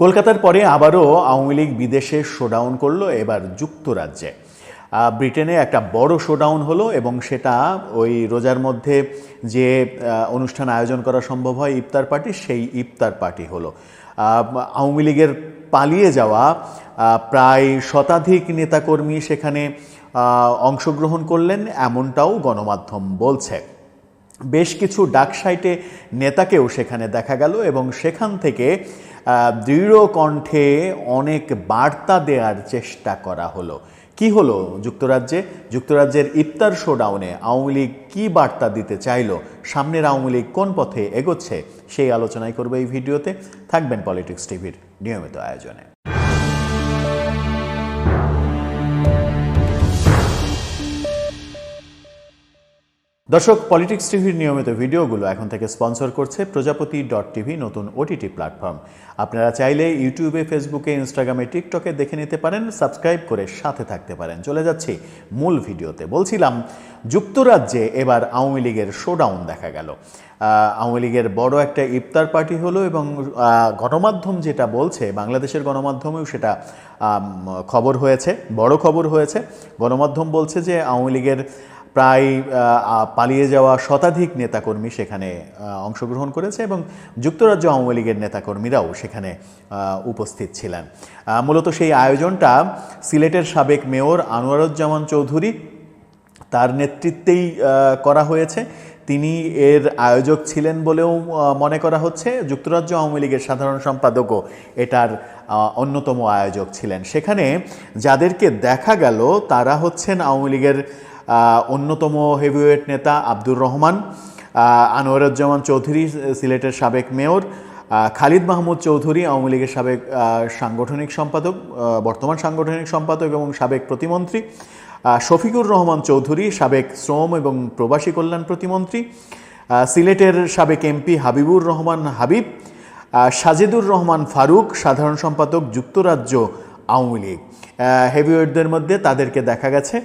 কলকাতার পরে আবারও আওয়ামী লীগ বিদেশে শোডাউন করলো, এবার যুক্তরাজ্যে। ব্রিটেনে একটা বড় শোডাউন হলো এবং সেটা ওই রোজার মধ্যে যে অনুষ্ঠান আয়োজন করা সম্ভব হয় ইফতার পার্টি, সেই ইফতার পার্টি হলো। আওয়ামী লীগের পালিয়ে যাওয়া প্রায় শতাধিক নেতাকর্মী সেখানে অংশগ্রহণ করলেন, এমনটাও গণমাধ্যম বলছে। বেশ কিছু ডাকসাইটে নেতাকেও সেখানে দেখা গেল এবং সেখান থেকে দৃঢ় কণ্ঠে অনেক বার্তা দেওয়ার চেষ্টা করা হলো। কি হলো যুক্তরাজ্যের ইফতার শোডাউনে আওয়ামী লীগ কী বার্তা দিতে চাইলো, সামনের আওয়ামী লীগ কোন পথে এগোচ্ছে, সেই আলোচনাই করবে এই ভিডিওতে। থাকবেন পলিটিক্স টিভির নিয়মিত আয়োজনে। দর্শক, পলিটিক্স টিভির নিয়মিত ভিডিওগুলো এখন থেকে স্পন্সর করছে প্রজাপতি.টিভি, নতুন ওটিটি প্ল্যাটফর্ম। আপনারা চাইলে ইউটিউবে, ফেসবুকে, ইনস্টাগ্রামে, টিকটকে দেখে নিতে পারেন, সাবস্ক্রাইব করে সাথে থাকতে পারেন। চলে যাচ্ছি মূল ভিডিওতে। বলছিলাম, যুক্তরাজ্যে এবার আওয়ামী লীগের শোডাউন দেখা গেল। আওয়ামী লীগের বড় একটা ইফতার পার্টি হলো এবং গণমাধ্যম যেটা বলছে, বাংলাদেশের গণমাধ্যমেও সেটা খবর হয়েছে, বড় খবর হয়েছে। গণমাধ্যম বলছে যে আওয়ামী লীগের প্রায় পালিয়ে যাওয়া শতাধিক নেতাকর্মী সেখানে অংশগ্রহণ করেছে এবং যুক্তরাজ্য আওয়ামী লীগের নেতাকর্মীরাও সেখানে উপস্থিত ছিলেন। মূলত সেই আয়োজনটা সিলেটের সাবেক মেয়র আনোয়ারুজ্জামান চৌধুরী, তার নেতৃত্বেই করা হয়েছে। তিনি এর আয়োজক ছিলেন বলেও মনে করা হচ্ছে। যুক্তরাজ্য আওয়ামী লীগের সাধারণ সম্পাদকও এটার অন্যতম আয়োজক ছিলেন। সেখানে যাদেরকে দেখা গেল তারা হচ্ছেন আওয়ামী লীগের অন্যতম হেভিওয়েট নেতা আব্দুর রহমান, আনোয়ারুজ্জামান চৌধুরী সিলেটের সাবেক মেয়র, খালিদ মাহমুদ চৌধুরী আওয়ামী লীগের সাবেক সাংগঠনিক সম্পাদক, বর্তমান সাংগঠনিক সম্পাদক এবং সাবেক প্রতিমন্ত্রী, শফিকুর রহমান চৌধুরী সাবেক শ্রম এবং প্রবাসী কল্যাণ প্রতিমন্ত্রী, সিলেটের সাবেক এমপি হাবিবুর রহমান হাবিব, সাজেদুর রহমান ফারুক সাধারণ সম্পাদক যুক্তরাজ্য আওয়ামী লীগ। হেভিওয়েটদের মধ্যে তাদেরকে দেখা গেছে।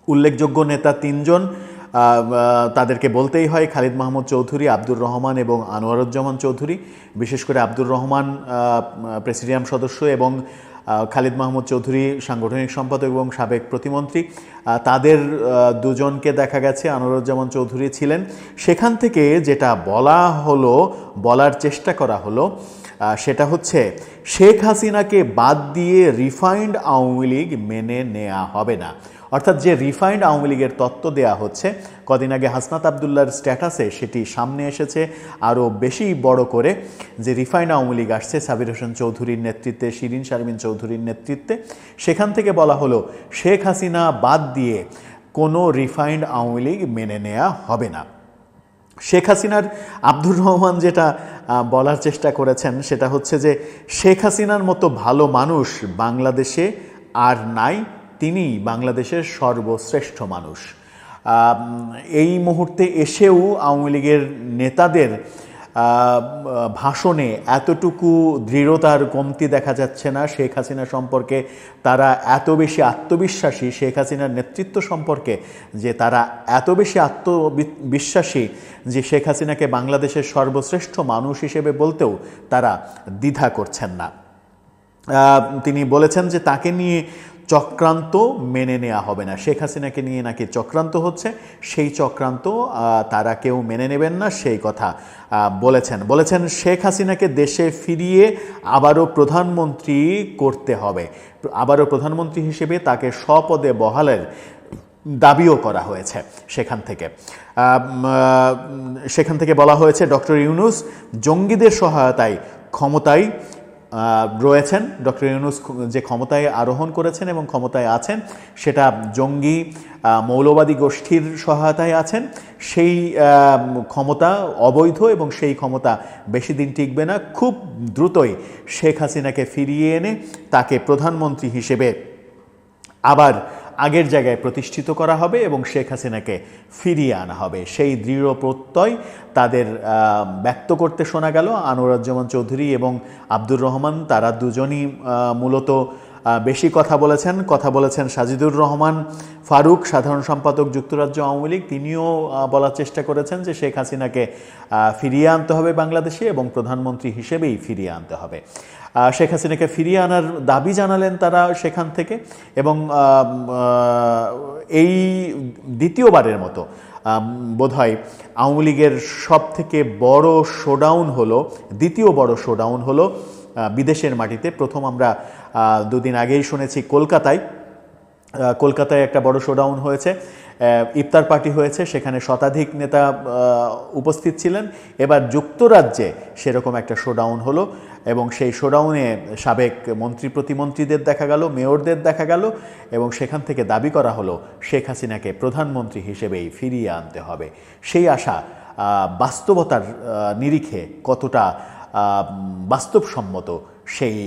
উল্লেখযোগ্য নেতা তিনজন, তাদেরকে বলতেই হয় খালিদ মাহমুদ চৌধুরী, আব্দুর রহমান এবং আনোয়ারুজ্জামান চৌধুরী। বিশেষ করে আব্দুর রহমান প্রেসিডিয়াম সদস্য এবং খালিদ মাহমুদ চৌধুরী সাংগঠনিক সম্পাদক এবং সাবেক প্রতিমন্ত্রী। তাদের দুজনকে দেখা গেছে, আনোয়ারুজ্জামান চৌধুরী ছিলেন। সেখান থেকে যেটা বলার চেষ্টা করা হলো সেটা হচ্ছে, শেখ হাসিনাকে বাদ দিয়ে রিফাইন্ড আওয়ামী লীগ মেনে নেওয়া হবে না। অর্থাৎ যে রিফাইন্ড আওয়ামী লীগের তত্ত্ব দেওয়া হচ্ছে, কদিন আগে হাসনাত আবদুল্লাহর স্ট্যাটাসে সেটি সামনে এসেছে আরও বেশি বড় করে, যে রিফাইন্ড আওয়ামী লীগ আসছে সাবির হোসেন চৌধুরীর নেতৃত্বে, শিরিন শারমিন চৌধুরীর নেতৃত্বে। সেখান থেকে বলা হলো শেখ হাসিনা বাদ দিয়ে কোনো রিফাইন্ড আওয়ামী লীগ মেনে নেওয়া হবে না। শেখ হাসিনার আব্দুর রহমান যেটা বলার চেষ্টা করেছেন সেটা হচ্ছে যে, শেখ হাসিনার মতো ভালো মানুষ বাংলাদেশে আর নাই, তিনি বাংলাদেশের সর্বশ্রেষ্ঠ মানুষ। এই মুহূর্তে এসেও আওয়ামী লীগের নেতাদের ভাষণে এতটুকু দৃঢ়তার কমতি দেখা যাচ্ছে না। শেখ হাসিনা সম্পর্কে তারা এত বেশি আত্মবিশ্বাসী, শেখ হাসিনার নেতৃত্ব সম্পর্কে যে তারা এত বেশি আত্মবিশ্বাসী যে শেখ হাসিনাকে বাংলাদেশের সর্বশ্রেষ্ঠ মানুষ হিসেবে বলতেও তারা দ্বিধা করছেন না। তিনি বলেছেন যে তাকে নিয়ে চক্রান্ত মেনে নেওয়া হবে না। শেখ হাসিনাকে নিয়ে নাকি চক্রান্ত হচ্ছে, সেই চক্রান্ত তারা কেউ মেনে নেবেন না, সেই কথা বলেছেন। শেখ হাসিনাকে দেশে ফিরিয়ে আবারও প্রধানমন্ত্রী করতে হবে, আবারও প্রধানমন্ত্রী হিসেবে তাকে স্বপদে বহালের দাবিও করা হয়েছে। সেখান থেকে বলা হয়েছে ডক্টর ইউনূস জঙ্গিদের সহায়তায় ক্ষমতায় রয়েছেন। ডক্টর ইউনূস যে ক্ষমতায় আরোহণ করেছেন এবং ক্ষমতায় আছেন, সেটা জঙ্গি মৌলবাদী গোষ্ঠীর সহায়তায় আছেন। সেই ক্ষমতা অবৈধ এবং সেই ক্ষমতা বেশি দিন টিকবে না। খুব দ্রুতই শেখ হাসিনাকে ফিরিয়ে এনে তাকে প্রধানমন্ত্রী হিসেবে আবার আগের জায়গায় প্রতিষ্ঠিত করা হবে এবং শেখ হাসিনাকে ফিরিয়ে আনা হবে। সেই দৃঢ় প্রত্যয় তাদের ব্যক্ত করতে শোনা গেল। আনোয়ারুজ্জামান চৌধুরী এবং আব্দুর রহমান, তারা দুজনই মূলত বেশি কথা বলেছেন সাজিদুর রহমান ফারুক, সাধারণ সম্পাদক যুক্তরাজ্য আওয়ামী লীগ। তিনিও বলার চেষ্টা করেছেন যে শেখ হাসিনাকে ফিরিয়ে আনতে হবে বাংলাদেশে এবং প্রধানমন্ত্রী হিসেবেই ফিরিয়ে আনতে হবে। শেখ হাসিনাকে ফিরিয়ে আনার দাবি জানালেন তারা সেখান থেকে, এবং এই দ্বিতীয়বারের মতো বোধহয় আওয়ামী লীগের সবথেকে বড় শোডাউন হলো, দ্বিতীয় বড় শোডাউন হলো বিদেশের মাটিতে। প্রথম আমরা দুদিন আগেই শুনেছি কলকাতায় একটা বড় শোডাউন হয়েছে, ইফতার পার্টি হয়েছে, সেখানে শতাধিক নেতা উপস্থিত ছিলেন। এবার যুক্তরাজ্যে সেরকম একটা শোডাউন হলো এবং সেই শোডাউনে সাবেক মন্ত্রী প্রতিমন্ত্রীদের দেখা গেল, মেয়রদের দেখা গেল, এবং সেখান থেকে দাবি করা হলো শেখ হাসিনাকে প্রধানমন্ত্রী হিসেবেই ফিরিয়ে আনতে হবে। সেই আশা বাস্তবতার নিরিখে কতটা বাস্তবসম্মত সেই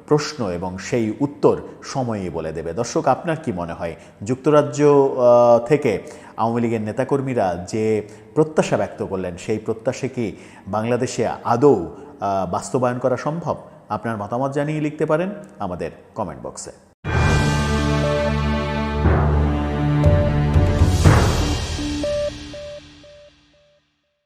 প্রশ্ন এবং সেই উত্তর সময়ই বলে দেবে। দর্শক, আপনার কি মনে হয়, যুক্তরাজ্য থেকে আওয়ামী লীগের নেতাকর্মীরা যে প্রত্যাশা ব্যক্ত করলেন সেই প্রত্যাশা কি বাংলাদেশে আদৌ বাস্তবায়ন করা সম্ভব? আপনার মতামত জানিয়ে লিখতে পারেন আমাদের কমেন্ট বক্সে।